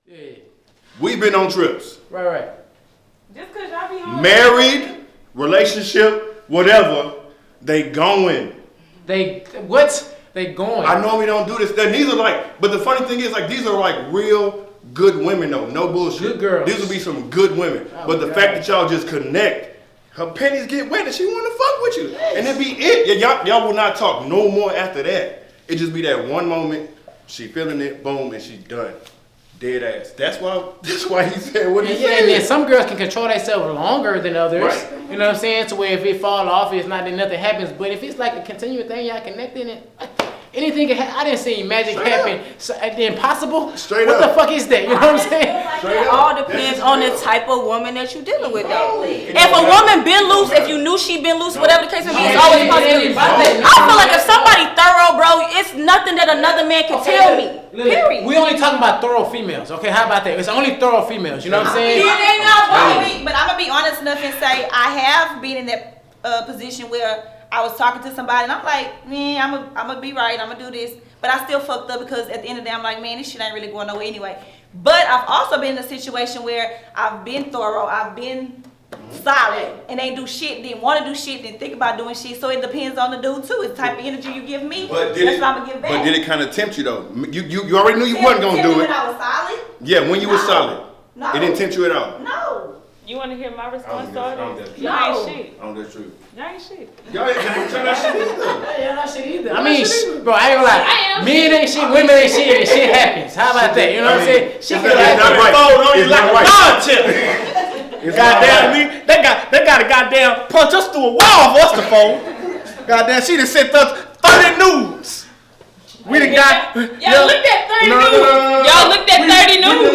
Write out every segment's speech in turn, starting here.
Yeah. We've been on trips. Right. Just because y'all be home. Married, relationship, whatever, they going. They going. I normally don't do this. These are like, but the funny thing is, like, these are like real good women, though. No bullshit. Good girls. These will be some good women. Oh, but the fact that y'all just connect, her panties get wet and she want to fuck with you. And it be it. Yeah, y'all will not talk no more after that. It just be that one moment, she feeling it, boom, and she done. Dead ass. That's why he said what he said. And then some girls can control themselves longer than others. Right. You know what I'm saying? To where if it fall off, it's not that nothing happens. But if it's like a continuing thing, y'all connecting it. Anything can happen. I didn't see magic happen. So, the impossible? Straight what up. the fuck is that? You know what I'm saying? It all depends on the type of woman that you're dealing with, though. If a woman been loose, if you knew she been loose, whatever the case may be, it's always a possibility. I feel like if somebody thorough, bro, it's nothing that another man can tell me. Period. We only talking about thorough females. Okay, how about that? It's only thorough females. You know what I'm saying? But I'm gonna be honest enough and say I have been in that position where I was talking to somebody and I'm like, man, I'm gonna be right, I'm gonna do this, but I still fucked up because at the end of the day I'm like, man, this shit ain't really going nowhere anyway. But I've also been in a situation where I've been thorough, I've been solid, and ain't do shit, didn't want to do shit, didn't think about doing shit. So it depends on the dude too. It's the type of energy you give me. That's what I'm gonna give back. But did it kind of tempt you though? You already knew you wasn't gonna do it. When I was solid? Yeah, when you were solid. No. It didn't tempt you at all. No. You want to hear my response to all this? No. Y'all ain't shit. Oh, that's true. Y'all ain't shit. Y'all ain't turn that shit either. Yeah, that shit either. I mean, bro, I ain't gonna lie. Men ain't shit, women ain't shit, and shit happens. How about that? You know what I'm saying? Shit can happen. Not right. It's like a non-tip. Goddamn me, they got to goddamn punch us through a wall for us to fold. Goddamn, she done sent us 30 news. We done got. Y'all looked at 30 news. Y'all looked at 30 news.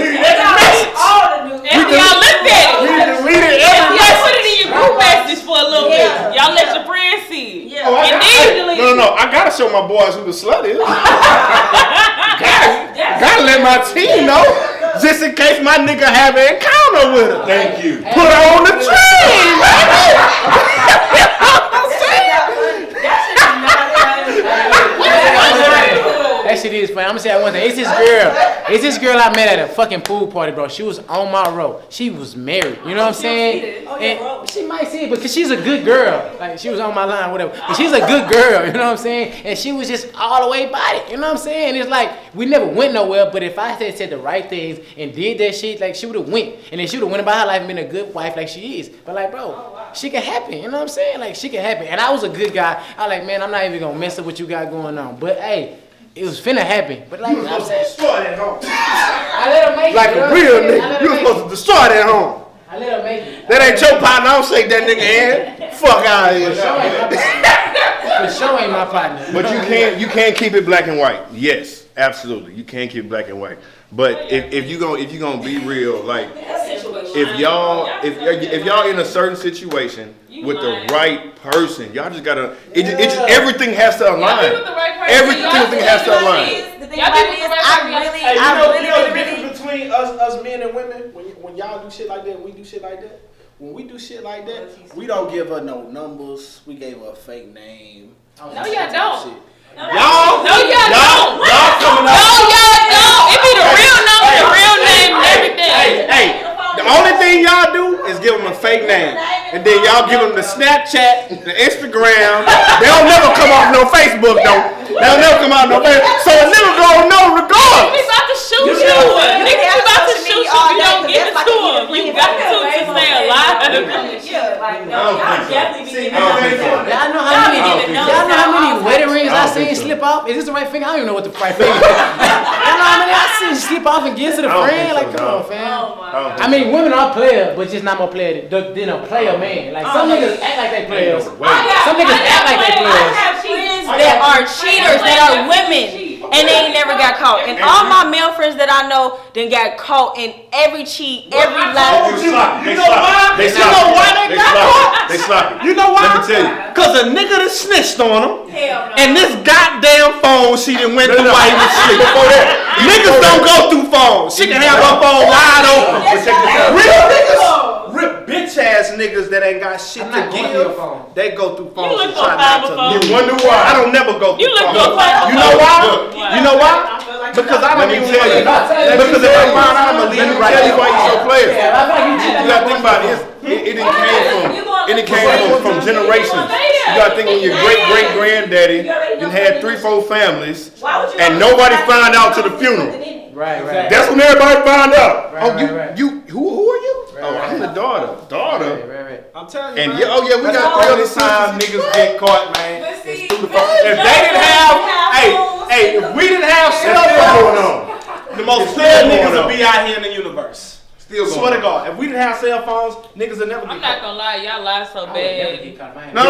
All the news. Y'all looked at it. We deleted every Y'all put it in your group message for a little bit. Y'all let your friends see it. Yeah. And then you delete it. No, I gotta show my boys who the slut is. Gotta let my team know, just in case my nigga have an encounter with her. Thank you. Put her on the train, baby. That shit is funny. I'm gonna say that one thing. It's this girl I met at a fucking pool party, bro. She was on my row. She was married. You know what I'm saying? And she might see it, because she's a good girl. Like, she was on my line, whatever. And she's a good girl, you know what I'm saying? And she was just all the way about it. You know what I'm saying? It's like, we never went nowhere, but if I had said the right things and did that shit, like, she would have went. And then she would have went about her life and been a good wife like she is. But like, bro, she can happen. You know what I'm saying? Like, she can happen. And I was a good guy. I like, man, I'm not even gonna mess up what you got going on. But hey, it was finna happen. But like, I'm saying, Destroy that home. I let her make it. Like you know a what I'm real saying? I nigga. let You her was make supposed to destroy that home. it. I let her make it. That ain't your partner. I don't shake that nigga hand. Fuck out of here. For sure ain't my partner. But you can keep it black and white. Yes, absolutely. You can keep it black and white. But if you gonna be real, like if y'all in a certain situation with the right person, y'all just gotta. It just everything has to align. Y'all be with the right person. Everything has to align. The thing about it is, You know the difference between us men and women? When y'all do shit like that, we do shit like that. When we do shit like that, we don't give her no numbers. We gave her a fake name. No, y'all don't. Y'all don't. Y'all coming up. No, y'all don't. It be the real number, the real name, and everything. Hey, the only thing y'all do is give them a fake name. And then y'all give them the Snapchat, the Instagram. They don't never come off no Facebook, though. They'll never come out no Facebook. So a nigga gonna know Niggas regardless. about to shoot you. Niggas about to shoot you if you don't give it to them. You got to stay alive. Y'all know how many wedding rings I seen slip off? Is this the right finger? I don't even know what the right finger is. You know how many I seen slip off and give to the friend? Like, come on, fam. I mean, women are players, but just not more player than a player man. Like, some niggas act like they players. Some niggas act like they players. Friends that are cheaters, that are women, and they ain't never got caught. And all my male friends that I know then got caught in every cheat, every lie. You know why? They You know why they got caught? They sloppy. You know why? Let me tell you. Cause a nigga done snitched on him. And this goddamn phone she done went through while he was asleep. Niggas don't go through phones. She can have her phone wide open. Real niggas, real bitch ass niggas that ain't got shit to give. They go through phones and try not to. You wonder why? I don't never go through You look phones. good. You know why? You know why? Because I don't Let me even tell want you. to. Because if I find out, I'm gonna leave Let me you right tell you now. why you so player. Yeah, I thought you You gotta think about it. It didn't came from generations. You gotta think when your great granddaddy done had 3-4 families, and nobody found out to the funeral. Right. That's when everybody found out. Right. Who are you? Oh, I'm the daughter. Right. I'm telling you, And man. yeah, we That's got all 30 this time niggas get caught, man. But see, It's through the phone. If they didn't have, if we didn't have cell What's going phones, on? the most It's player still niggas going would on. be out here in the universe. Still going Swear to on. God, if we didn't have cell phones, niggas would never I'm get not caught. gonna lie, y'all lie so bad. No.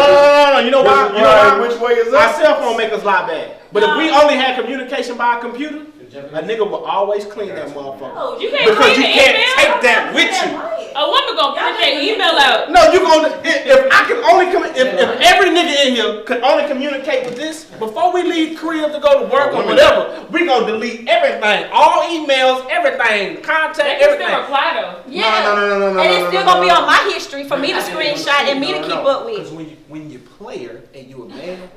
You know why? You know why? Which way is Our up? cell phone make us lie bad. But if we only had communication by a computer, a nigga will always clean that motherfucker. You can't Because clean you the can't email. take that with you. A woman gonna print that email out. No, you gonna if I can only if every nigga in here could only communicate with this before we leave crib to go to work or whatever, we gonna delete everything, all emails, everything, They contact, can still everything. reply though. Yeah. No. And it's still gonna be on my history for me to screenshot and me to keep up Because with. when you player and you a man,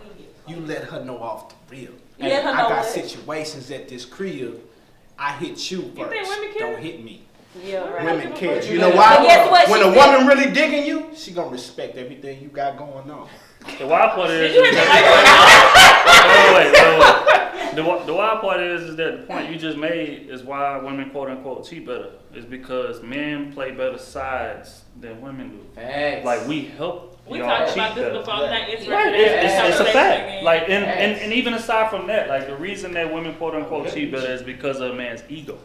you let her know off the real. You let her I know got what? situations at this crib. I hit you You first. think women care? Don't hit me. Yeah, right. Women care. But You know why? But guess what? When She a said- woman really digging you, she gonna respect everything you got going on. The wild part is. Did you hear me like Wait. The wild part is that the point you just made is why women quote unquote cheat better. Is because men play better sides than women do. Facts. Like we help We y'all talked cheat about this better. before. I'm not interested Right, in it's that a conversation fact. again. Like and even aside from that, like the reason that women quote unquote cheat better is because of a man's ego.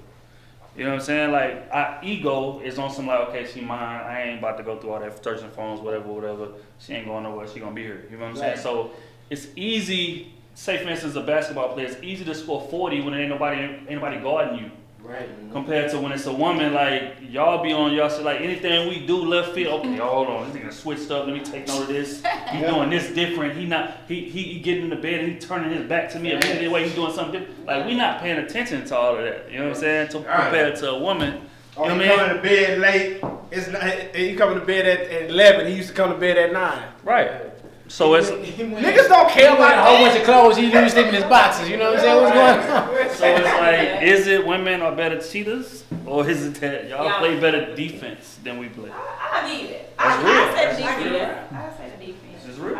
You know what I'm saying? Like our ego is on some like, okay, she mine. I ain't about to go through all that searching phones, whatever. She ain't going nowhere. She gonna be here. You know what I'm saying? So it's easy. Say for instance, a basketball player, it's easy to score 40 when ain't nobody guarding you. Right. Compared to when it's a woman, like y'all be on y'all shit, like anything we do left field, okay, hold on, this nigga switched up, let me take note of this. He doing this different. He getting in the bed and he turning his back to me immediately the way he doing something different. Like we not paying attention to all of that. You know what I'm saying? Compared to a woman. You Oh, know he what I mean? coming to bed late. He coming to bed at 11. He used to come to bed at 9. Right. So it's Niggas don't care He wearing a about whole that. bunch of clothes. He usually sleep in his boxes. You know what I'm saying? What's going on? so it's like, is it women are better cheaters, or is it that y'all play better defense than we play? I give you that. That's real. I said That's defense. real. I said the defense. This is real.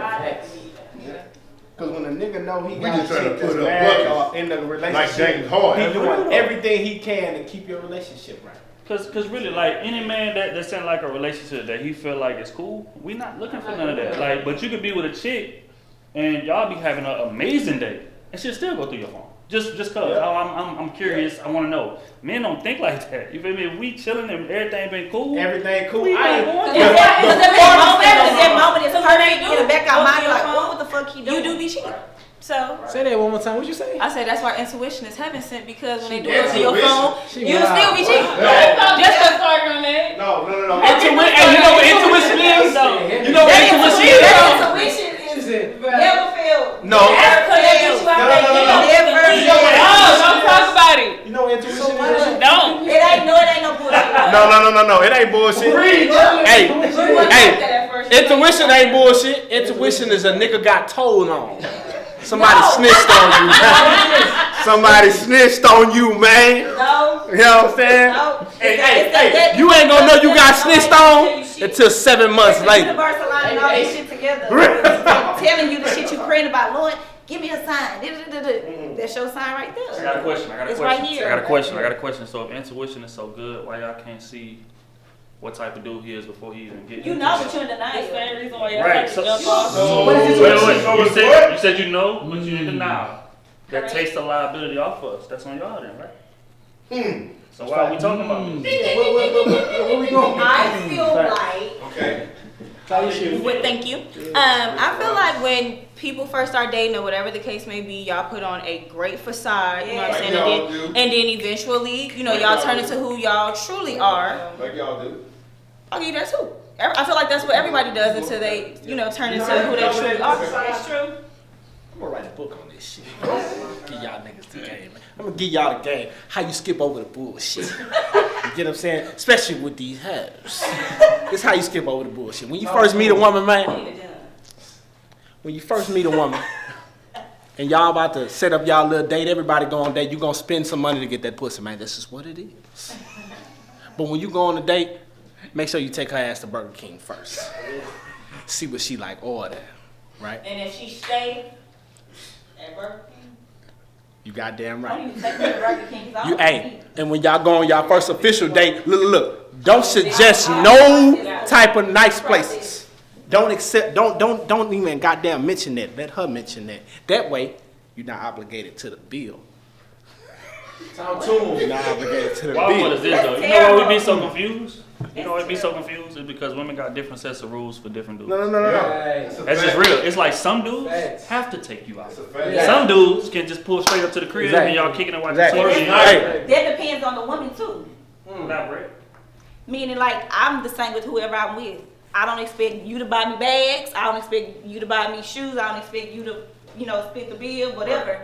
Cause when a nigga know he We got just a trying to chick that's put up bad buckets. or in the relationship, Like James Harden. he doing everything he can to keep your relationship right. Cause really, like any man that's in like a relationship that he feel like is cool, we not looking for none of that. Like, but you could be with a chick, and y'all be having an amazing day, and she'll still go through your phone. Just cause I'm curious, I want to know. Men don't think like that. You feel me? If we chilling and everything been cool, Everything cool. we I not ain't going Because to. that moment is perfect do. in the back of our mind. You're like, Go what the fuck he doing? You do be cheating. So Say that one more time. What you say? I say that's why intuition is heaven sent, because when they do it to your phone, She you wild. still be cheating. Just to start on that. No. Intuition. Hey, you know what intuition is? You know what intuition is? Intuition is never failed. No. Don't talk about it. You know what intuition is? Don't. It ain't no bullshit. No. It ain't bullshit. Hey, intuition ain't bullshit. Intuition is a nigga got told on. Somebody snitched on you. Somebody snitched on you, man. No. You know what I'm saying? No. Hey, you ain't gonna know you got snitched on until 7 months later. Universe aligning all this shit together. Telling you the shit you praying about, Lord, give me a sign. That's your sign right there. I got a question. It's right here. I got a question. So if intuition is so good, why y'all can't see what type of dude he is before he even get? You know, but you're in That's the denial. same reason why y'all Right, like to so- jump off. Wait. You said you know, but you in denial. That takes the liability off us. That's on y'all then, right? So why are we talking about this? Where we going? I feel like. Okay. Well, thank you. I feel like when people first start dating or whatever the case may be, y'all put on a great facade, you know what I'm saying? Like y'all And then eventually, you know, y'all turn into who y'all truly are. Like y'all do. I'll give you that too. I feel like that's what everybody does until they, you know, turn into who they truly are. That's true. I'm gonna write a book on this shit. Give y'all niggas the game. I'm gonna give y'all the game. How you skip over the bullshit. You get what I'm saying? Especially with these herbs. This how you skip over the bullshit. When you first meet a woman, man. When you first meet a woman, and y'all about to set up y'all little date, everybody go on date, you gonna spend some money to get that pussy, man. This is what it is. But when you go on a date, make sure you take her ass to Burger King first. See what she like order, right? And if she stay at Burger King, you goddamn Don't right. even take me to Burger King 'cause I You don't ain't. eat. And when y'all go on y'all first official date, look, don't suggest no type of nice places. Don't even goddamn mention that. Let her mention that. That way, you're not obligated to the bill. You're not obligated to the Why bill. what is this though? You know why we be so confused? You know why we be so confused? It's because women got different sets of rules for different dudes. No. That's just real. It's like some dudes have to take you out. Yeah. Some dudes can just pull straight up to the crib and y'all kicking and watching Exactly. TV. Hey. That depends on the woman too. Elaborate. Meaning, like, I'm the same with whoever I'm with. I don't expect you to buy me bags. I don't expect you to buy me shoes. I don't expect you to, split the bill, whatever.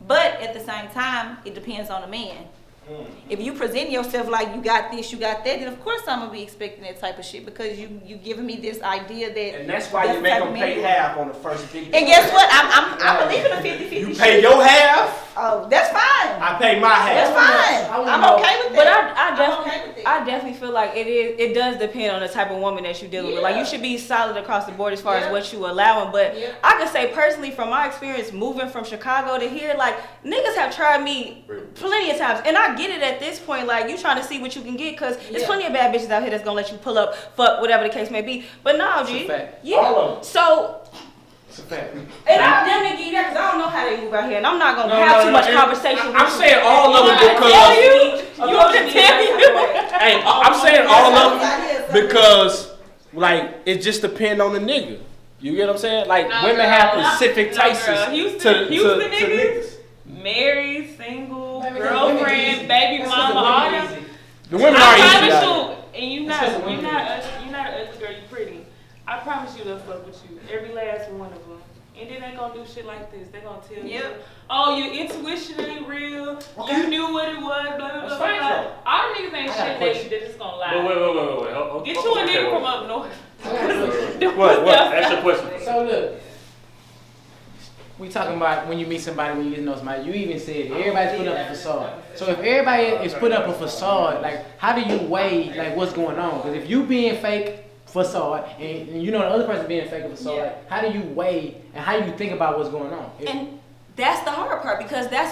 But at the same time, it depends on the man. If you present yourself like you got this, you got that, then of course I'm gonna be expecting that type of shit because you giving me this idea that. And that's why you the make type them of pay man- half on the first date. And guess what? I believe in a 50-50 You shit. pay your half, Oh, that's fine. I pay my That's half. fine. I'm okay with but that. I okay with it. definitely feel like it does depend on the type of woman that you're dealing with. Like you should be solid across the board as far as what you allowing. But I can say personally from my experience moving from Chicago to here, like niggas have tried me plenty of times, and I get it at this point. Like you trying to see what you can get because there's plenty of bad bitches out here that's gonna let you pull up, fuck, whatever the case may be. But no, G, All of them. So. It's a fact. And I'm damn near give you that because I don't know how they move out here, and I'm not gonna have too much conversation. I'm saying all of them because You want to tell you? hey, I'm saying all of them because like it just depends on the nigga. You get what I'm saying? Like women have specific tastes to Houston niggas, niggas. married, single, girlfriend, baby mama, all them. The women are I easy. promise though. you, and you're not an ugly girl, you pretty. I promise you they'll fuck with you, every last one of them. And then they gonna do shit like this. They gonna tell you, oh, your intuition ain't real. You knew what it was. Blah blah blah blah. All the niggas ain't shit. They just gonna lie. Wait. Get you a nigga from up north. What? Ask your question. So look, we talking about when you meet somebody, when you get to know somebody. You even said everybody's put up a facade. So if everybody is put up a facade, like how do you weigh like what's going on? Because if you being fake facade and you know the other person being fake facade, how do you weigh and how do you think about what's going on? And that's the hard part because that's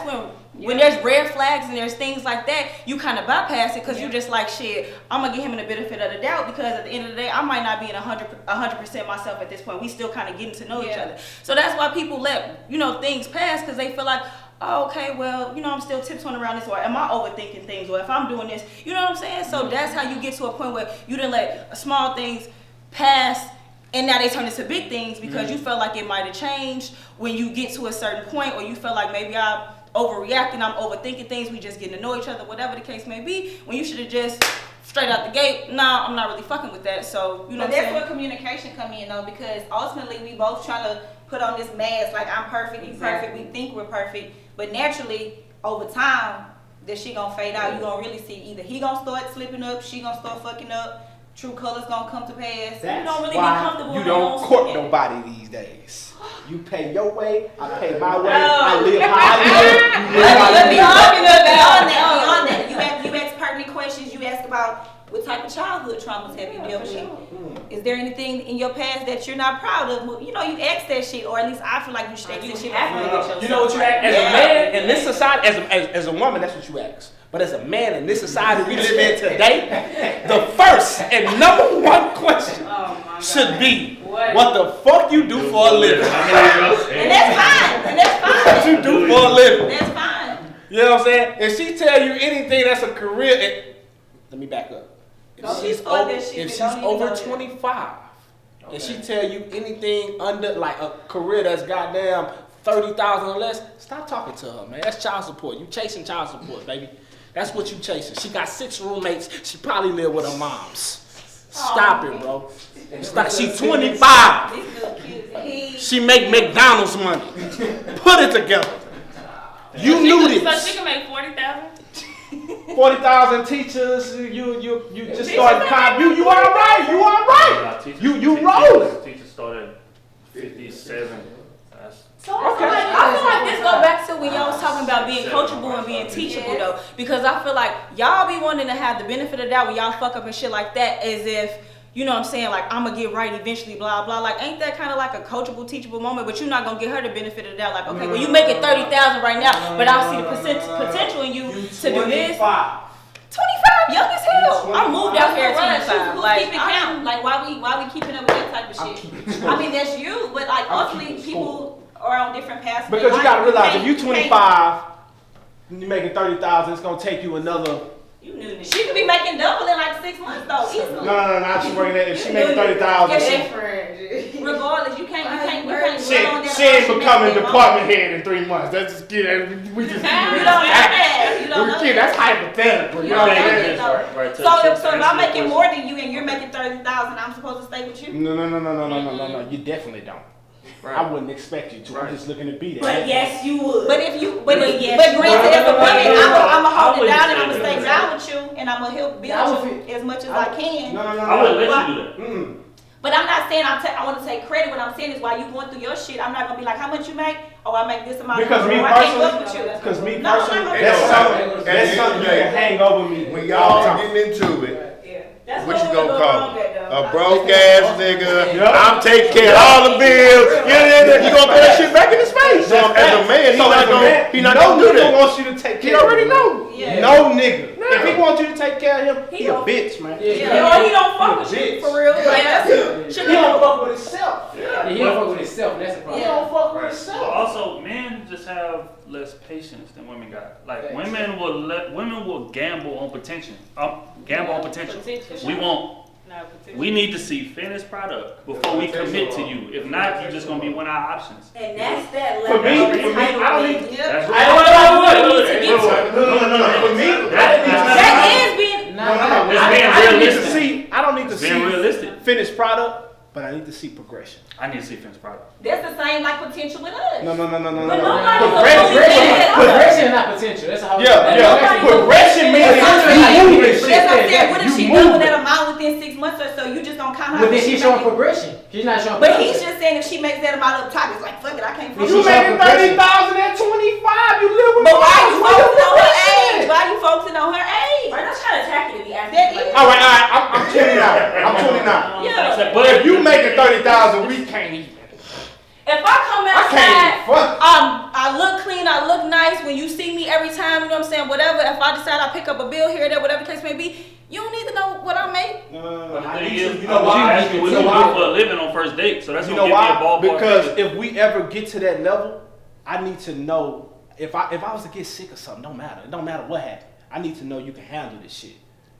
when there's red flags and there's things like that, you kind of bypass it because you just like shit. I'm gonna give him the benefit of the doubt because at the end of the day, I might not be in 100% myself at this point. We still kind of getting to know each other, so that's why people let things pass because they feel like, oh, okay, well, I'm still tiptoeing around this, or am I overthinking things, or if I'm doing this, you know what I'm saying? So that's how you get to a point where you didn't let small things pass. And now they turn into big things because you felt like it might have changed when you get to a certain point, or you felt like maybe I'm overreacting, I'm overthinking things, we just getting to know each other, whatever the case may be, when you should have just straight out the gate, nah, I'm not really fucking with that. So, you know what I'm saying? That's where communication come in though, because ultimately we both trying to put on this mask like I'm perfect, you perfect, we think we're perfect, but naturally over time that shit gonna fade out. You gonna really see either he gonna start slipping up, she gonna start fucking up. True colors gonna come to pass. That's you don't really be why comfortable. you don't court nobody these days. You pay your way, I pay my way. I live how I live. You live how you live. Beyond that, you ask pertinent questions. You ask about what type of childhood traumas have you dealt with. Is there anything in your past that you're not proud of? You ask that shit, or at least I feel like you should ask that shit. You know what you ask as a man in this society, as a woman, that's what you ask. But as a man in this society we live in today, the first and number one question should be, what the fuck you do for a living? And that's fine. What you do for a living? That's fine. You know what I'm saying? If she tell you anything that's a career, let me back up. If she's over 25, and she tell you anything under like a career that's goddamn 30,000 or less, stop talking to her, man. That's child support. You chasing child support, baby. That's what you chasing. She got 6 roommates. She probably live with her moms. Stop it, bro. Stop. She 25. She make McDonald's money. Put it together. You knew this. So she can make 40,000. 40,000 teachers. You just started. You all right. You all right. You rolling. Teachers started 57. So I feel like this go back to when y'all was talking about being coachable and being teachable though, because I feel like y'all be wanting to have the benefit of that when y'all fuck up and shit like that, as if, you know what I'm saying, like, I'm gonna get right eventually, blah, blah. Like, ain't that kind of like a coachable, teachable moment? But you're not gonna get her the benefit of that. Like, okay, well, you making 30,000 right now, but I see the potential in you to do this. 25, young as hell. I moved out here at 25. Like, keep it count. Like, why we keeping up with that type of shit? I mean, that's you, but like, ultimately, people are on different paths. Because you gotta realize, if you 25, and you making 30,000, it's gonna take you another. You knew this. She could be making double in like 6 months though, easily. No. She's working that. If she making 30,000, regardless, you can't she ain't becoming department head in 3 months. That's just get we just. You don't know that. You don't know that. That's hypothetical. You know what I'm saying? So if I'm making more than you and you're making 30,000, I'm supposed to stay with you? No. You definitely don't. Right. I wouldn't expect you to. I'm just looking to be there. But yes, you would. But granted, as a woman, I'm gonna hold it down and I'm gonna stay down with you and I'm gonna help build you as much as I can. No. I wouldn't let you do that. But I'm not saying I want to take credit. What I'm saying is while you going through your shit, I'm not gonna be like, how much you make? Oh, I make this amount. Because me personally, that's something you can hang over me when y'all getting into it. What you gonna call it? A broke ass nigga. Yep. I'm taking care of all the bills. You gonna throw that shit back in his face. So as a man, he not gonna do that. No nigga wants you to take care. He already know. Yeah. No nigga. No. If he wants you to take care of him, he a bitch, man. Or he don't fuck with you for real. He don't fuck with himself. Yeah, he don't fuck with himself. That's the problem. He don't fuck with himself. Also, men just have less patience than women got. Like women will gamble on potential. We need to see finished product before we commit to you. If not, you're just gonna be one of our options. And that's that level. For me, I don't need. That's right. For me, that is being. No. I don't need to see realistic finished product, but I need to see progression. I need to see finished product. That's the same like potential with us. No. Progression is not potential. That's how. Progression means you moving. What if she double that amount within 6 months or so? You just gonna count how. But then she's showing progression. She's not showing. But he's just saying if she makes that amount up top, it's like fuck it, I can't. You making 30,000 at 25. You live with. But why you focusing on her age? Why you focusing on her age? I'm not trying to attack you to be asking. All right. I'm 29. Yeah. But if you making 30,000, we can't even. If I come outside, I look clean, I look nice. When you see me every time, you know what I'm saying, whatever. If I decide I pick up a bill here or there, whatever the case may be, you don't need to know what I make. You know why? What you do for a living on first date, so that's gonna give me a ballpark. Because if we ever get to that level, I need to know if I was to get sick or something, it don't matter what happened. I need to know you can handle this shit.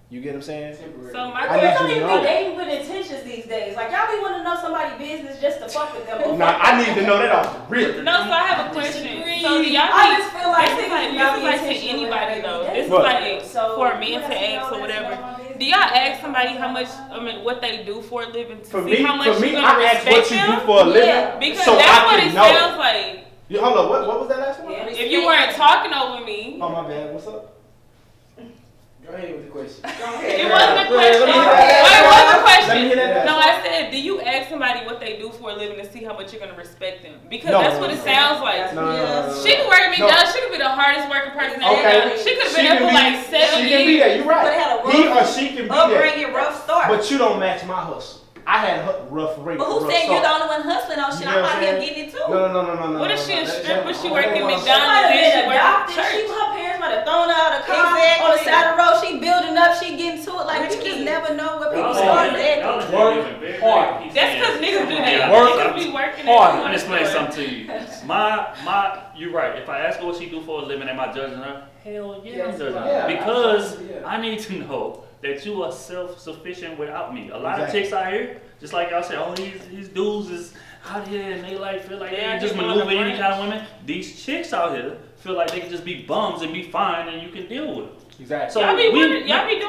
You get what I'm saying? So my kids don't even be dating with intentions these days. Like y'all be wanting to know somebody's business just to fuck with them. Nah, I need to know that off the rip. No, so I have a question. So do y'all I just feel like this is like to anybody though. This is like for men to ask or whatever. Do y'all ask somebody how much? What they do for a living to see how much you gonna respect them? What you do for a living? Yeah, because that's what it sounds like. Hold on, what was that last one? If you weren't talking over me. Oh my bad. What's up? Go ahead with the question. It wasn't a question. It wasn't a question. No, I said, do you ask somebody what they do for a living to see how much you're gonna respect them? Because that's what it sounds like. She could work at McDonald's. She could be the hardest working person ever. She could have been there for like 7 years. She can be there. You're right. He or she can be there. Upbringing, rough start. But you don't match my hustle. I had a rough rate. But who said you're the only one hustling on shit? I'm out here getting it too. No. What if she a stripper? She work at McDonald's and she work at church. Her parents might have thrown her out of the car on the side of the road. She building up. She getting to it. Like you just never know where people started at. Work hard. That's because niggas do that. Niggas be working hard. I'm gonna explain something to you. You're right. If I ask her what she do for a living, am I judging her? Hell yeah, I'm judging her. Because I need to know that you are self-sufficient without me. A lot of chicks out here, just like y'all said, oh, these dudes is out here and they like feel like they can just maneuver any kind of women. These chicks out here feel like they can just be bums and be fine and you can deal with them. Exactly. So y'all be doing that. Y'all be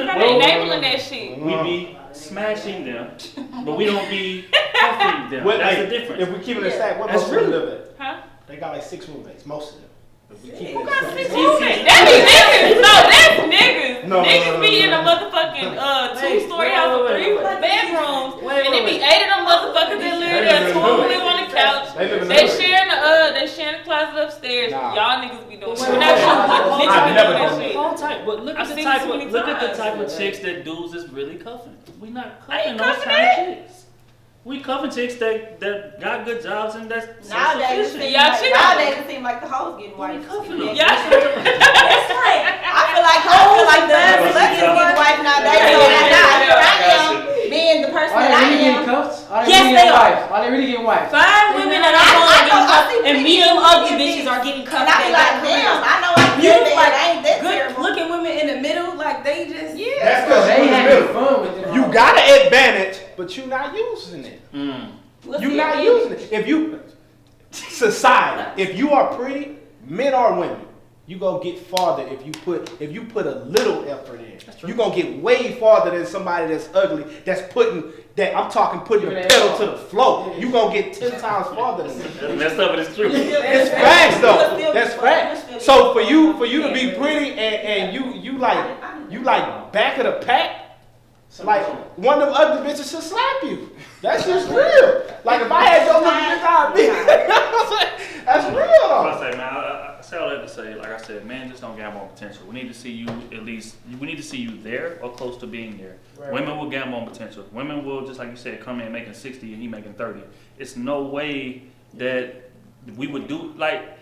kind of enabling that shit. We be smashing them, but we don't be huffing them. That's the difference. If we keep it a stack, what most women live at? Huh? They got like 6 roommates, most of them. Who got 6 roommates? That be niggas. No, that's niggas. Niggas be in a motherfucking 2-story house with 3 bedrooms, and it be 8 of them motherfuckers that live there. 2 of them live on the couch. They sharing the closet upstairs. Nah. Y'all niggas be doing shit. I've never done that. Hold tight, but look at the type of chicks that dudes is really cuffing. We not cuffing those kind of chicks. We cuffing chicks that got good jobs and that's Nowadays sufficient. it seems like the hoes getting white. Yeah. I feel like the sluts getting white nowadays. So here I am being the person that I am. Yes, they are. Are they really getting wives? Fine women that are going to get cuffed and medium ugly bitches are getting cuffed. And I be like, damn, I know I'm beautiful. I ain't that Good terrible. looking women in the middle, like they just That's Because because they you in the having middle. fun with them. You got an advantage, but you not using it. What's You the not advantage? using it. If you society, if you are pretty, men or women, you gonna get farther if you put a little effort in. You gonna get way farther than somebody that's ugly. Putting the pedal to the floor. You gonna get 10 times farther than that. That stuff is true. It's facts though. That's facts. So for you to be pretty and you like back of the pack. Like one of them ugly bitches should slap you. That's just real. Like if I had your little bitch, I'd be. That's real though. I say, man, I say all that to say, like I said, men just don't gamble on potential. We need to see you at least. We need to see you there or close to being there. Right. Women will gamble on potential. Women will, just like you said, come in making 60 and he making 30. It's no way that we would do like.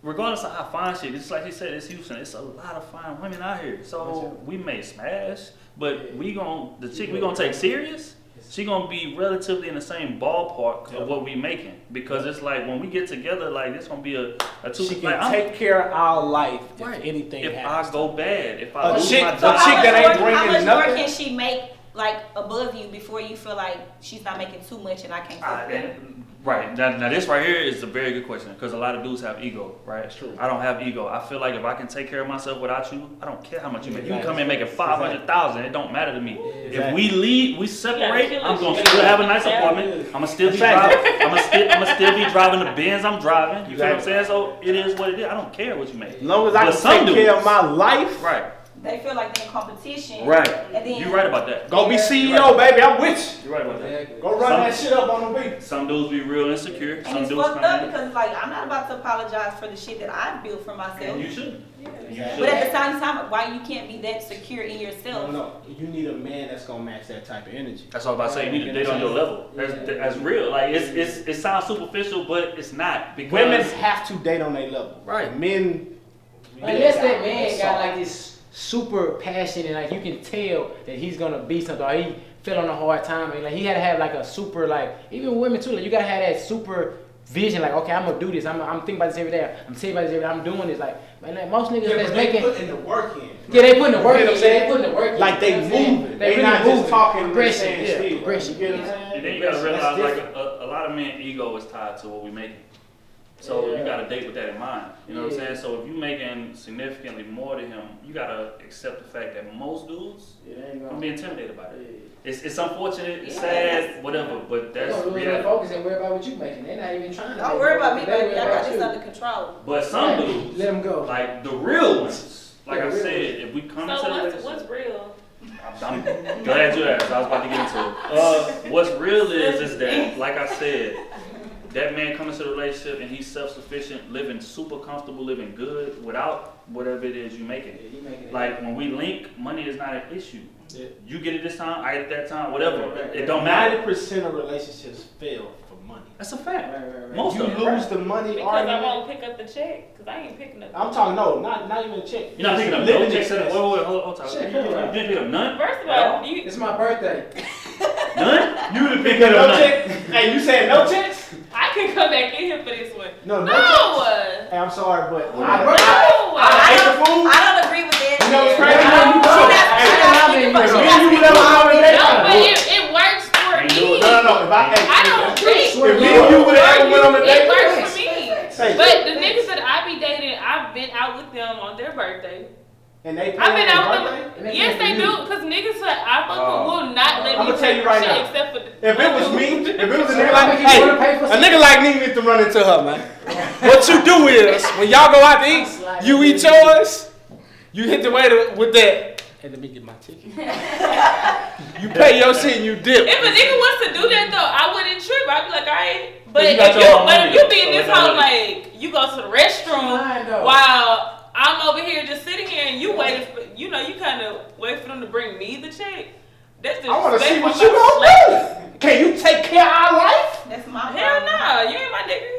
Regardless of how fine shit, it's like he said, it's Houston. It's a lot of fine women out here. So we may smash, but the chick we gonna take serious, she gonna be relatively in the same ballpark of what we making. Because it's like when we get together, like it's gonna be a two. She can take care of our life if anything If happens. I go bad, if I A lose chick- my a job, chick that ain't bringing How much nothing? more can she make like above you before you feel like she's not making too much and I can't fuck with her? Right. Now this right here is a very good question because a lot of dudes have ego, right? That's true. I don't have ego. I feel like if I can take care of myself without you, I don't care how much you make. You can come in making 500,000. It don't matter to me. If we leave, we separate. I'm gonna still have a nice apartment. I'm gonna still be driving. I'm gonna still be driving the Benz I'm driving. You feel what I'm saying? So it is what it is. I don't care what you make. As long as I can take care of my life. Right. They feel like they're in competition. Right. And then You're right about that. Go be CEO, baby. I'm with You're right about that. you. Go run that shit up on the beat. Some dudes be real insecure. And Some it's dudes fucked come up in. because like I'm not about to apologize for the shit that I built for myself. And you should. But at the same time, why you can't be that secure in yourself? No, you need a man that's gonna match that type of energy. That's all I'm about to say. You need to date on your level. That's real. Like it sounds superficial, but it's not. Because Women have to date on their level. Right. Men. Unless that man got like this super passion and like you can tell that he's gonna be something or he fell on a hard time and like he had to have like a super like even women too like you gotta have that super vision like okay I'm gonna do this I'm thinking about this every day I'm thinking about this every day I'm doing this like man like most niggas that's making putting the work in. yeah they putting the work in they putting the work in Like they moving. They really not moving. just talking Aggression, and yeah, still. aggression. You get what I'm saying? And then you gotta realize That's like a lot of men ego is tied to what we making. So you gotta date with that in mind. You know what I'm saying? So if you making significantly more than him, you gotta accept the fact that most dudes gonna be intimidated by it. It's unfortunate, it's sad, whatever, but that's They reality. focus and worry about what you making. They're not even trying to. Don't worry about me, They baby. worry I about got this you. under control. But some dudes, Let them go. like the real ones, like Yeah, I real said, ones. if we come So into this, what's real? I'm glad you asked. I was about to get into it. What's real is that, like I said, that man comes into the relationship and he's self-sufficient, living super comfortable, living good without whatever it is you making. Like when we link, money is not an issue. Yeah. You get it this time, I get it that time, whatever. It don't matter. 90% of relationships fail for money. That's a fact. Right. Most You of them. lose the money Because I argument. won't pick up the check. Because I ain't picking up. I'm talking not even a check. You're not picking up no living checks. Wait, expense. hold on. Check You it out. didn't pick up none? First of all, you, It's my birthday. None? You would Pick pick up up no none. check. Hey, you saying no checks? I can come back in here for this one. No No! checks. Hey, I'm sorry, but No! I ate the food. I don't agree with that. You know what's crazy? It works for me. No. If I don't think If me and you would have ever went on a it date, works for me. Hey. But the niggas that I be dating, I've been out with them on their birthday. and they pay I've been on out their with birthday? them. Yes, they do. Because niggas that I fuck with will not let I'ma me tell you pay right for now. shit except for the If it was me, if it was a nigga Somebody like make you wanna pay hey, for a nigga like me need to run into her, man. What you do is when y'all go out to eat, you eat yours, you hit the waiter with that. Hey, let me get my ticket. You pay your shit and you dip. If a nigga wants to do that though, I wouldn't trip. I'd be like, alright. But if you be in this house, like, you go to the restroom while I'm over here just sitting here and you waiting for, you kind of wait for them to bring me the check. That's just I want to see what you gonna do. Can you take care of our life? That's my hell no, you ain't my nigga.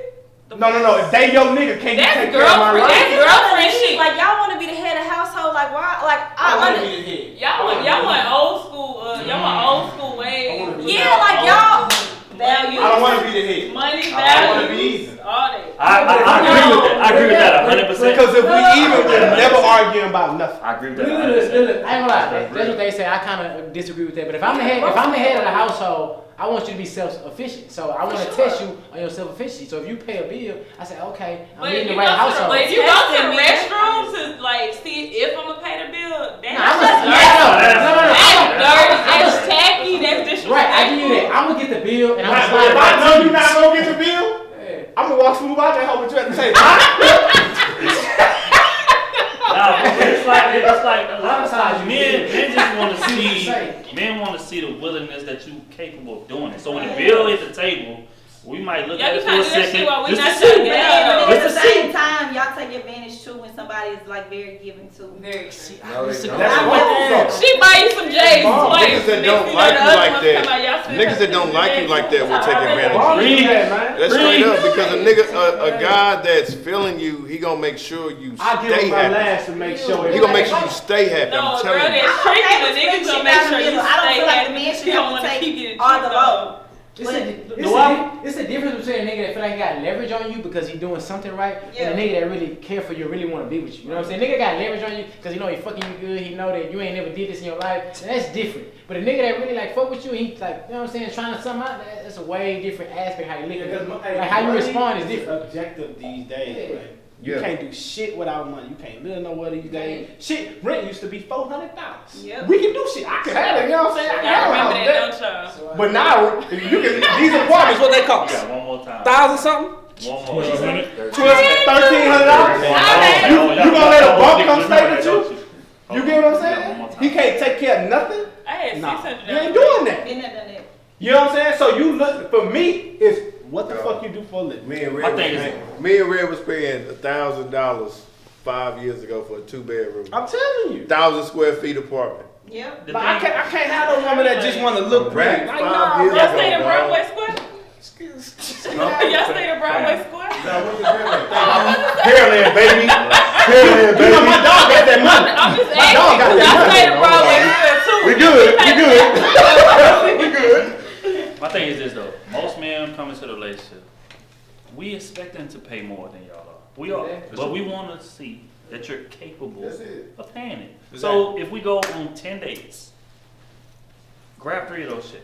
No. If they your nigga, can you take care of my life? That's girlfriend shit. Like y'all want to be the head of household. Like why? Like I want to be the head. Y'all want old school. Y'all want old school ways. Yeah, like y'all. Values. I don't want to be the head. Money, values. I don't want to be either. All that. I agree with that. I agree with that 100%. Because if we even, we're never arguing about nothing. I agree with that. Look, I ain't gonna lie. That's what they say. I kind of disagree with that. But if I'm the head of the household, I want you to be self-efficient. So I want to test you on your self-efficiency. So if you pay a bill, I say, okay, I'm in the right household. But if you go to the restroom to like see if I'm gonna pay the bill, that's dirty. That's tacky. That's disrespectful. Right, I give you that. I'm gonna get the bill and I'm gonna slide If it I back know to you're you. not gonna get the bill, I'm gonna walk smooth out there home with you at the table. It's like a lot of times men just want to see the willingness that you capable of doing it. So when the bill hit the table, we might look at it for a second. But at the same time, y'all take advantage too when somebody is like very giving to. Very. She buy you some J's. Niggas that don't like you like that. Niggas that don't like you like that will take advantage of you. That's straight up because a guy that's feeling you, he gonna make sure you stay happy. I give him my last to make sure. He gonna make sure you stay happy. I'm telling you. That's tricky, but niggas gonna make sure you I don't stay feel like the happy. man should You don't have want to to keep take getting all the tricked load. on. It's the difference between a nigga that feel like he got leverage on you because he doing something right, and a nigga that really care for you, really want to be with you. You know what I'm saying? Nigga got leverage on you because he know he fucking you good. He know that you ain't never did this in your life. So that's different. But a nigga that really like fuck with you, he like, you know what I'm saying, trying to something out. That's a way different aspect how you look at it. Like how you respond is different. Objective these days, right? You can't do shit without money. You can't live nowhere these days. Shit, rent used to be $400. Yep. We can do shit. I can have it. You know what I'm saying? I can I remember have that, it. don't y'all? But now you can. These apartments, what they cost? Yeah, one more time. $1,000 something? One more. $1,300. You gonna let a bump come stay with you? You get what I'm saying? One more time. He can't take care of nothing. I had Nah, $600. you ain't doing that. Been there, done that. You know what I'm saying? So you look for me is what the fuck you do for a living? Me and Red was paying $1,000 5 years ago for a 2-bedroom. I'm telling you. 1,000 square feet apartment. Yep. Like, I can't have no woman that just want to look pretty. Like, 5 years Y'all ago, stayed in dog. Broadway Square? Y'all stayed in Broadway Square? Pearland, baby. Pearland, baby. You know, my dog got that money. I'm just My dog got asking. that Y'all money. stayed in Broadway Square too. We good. My thing is this though. Most men come into the relationship, we expect them to pay more than y'all are. We are, but we want to see that you're capable of paying it. So if we go on 10 dates, grab 3 of those shits.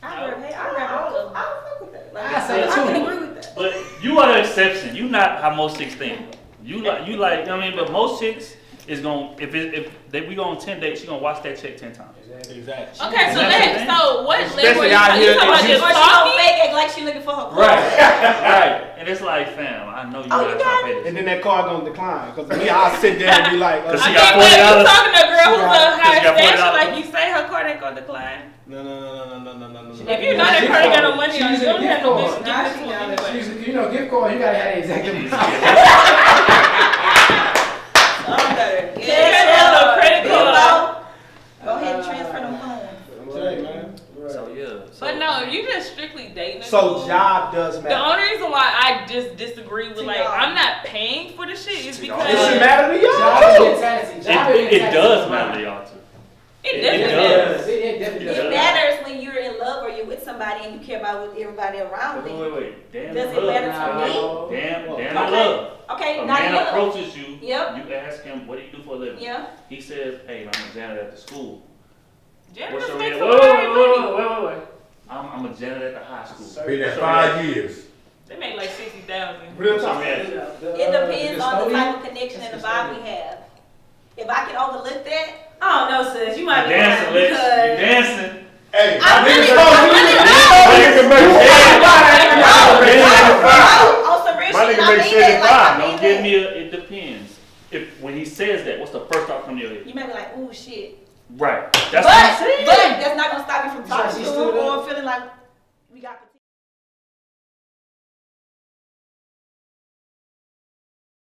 I fuck with that. Like, I say I too. can agree with that. But you are the exception. You not how most chicks think. You like, you know what I mean? But most chicks is gonna if we go on 10 dates, she gonna watch that check 10 times. Exactly. Okay, so what level Especially are out you here, talking about? it's Just Or she talking? don't fake act like she looking for her car. Right. And it's like, fam, I know you Oh, not you trying to got pay this. And then that car gonna decline. Because me, I'll sit there and be like, Cause I she think got that you $40. talking to a girl who's a Cause high she got station, $40. like you say her car ain't gonna decline. no. If you know that car ain't got no money on it, you don't have no bitch Nah, giving it to she him got it. anyway. You know, gift card, you gotta have the exact amount. You got a little credit card. Go ahead and transfer them funds. So yeah. But no, you just strictly dating. So job does The matter. only reason why I just disagree with like I'm not paying for the shit is because It should matter to y'all. It does matter to y'all too. It It doesn't. does. It definitely It does. matters when you're in love or you're with somebody and you care about what everybody around you. Wait. Damn Does in it love. matter to me? Damn in Okay. love. Okay, A not man love. approaches you. Yep. You ask him, what do you do for a living? Yeah. He says, hey, I'm a janitor at the school. Janitors What's your make real? some Wait. money. I'm a janitor at the high school. Been there What's your 5 years. They make like 60,000. Real real? talk. It depends on the type of connection and the vibe we have. If I can overlook that, I don't know, sis. You might You be dancing, Lex. You dancing. Hey, I really niggas don't. On some real My shit, nigga I make mean that. Like, I Don't mean give that. me it depends. If when he says that, what's the first thought come to your head? You may be like, ooh, shit. Right. But That's what I'm saying. that's not gonna stop you from talking She to stood him up. or feeling like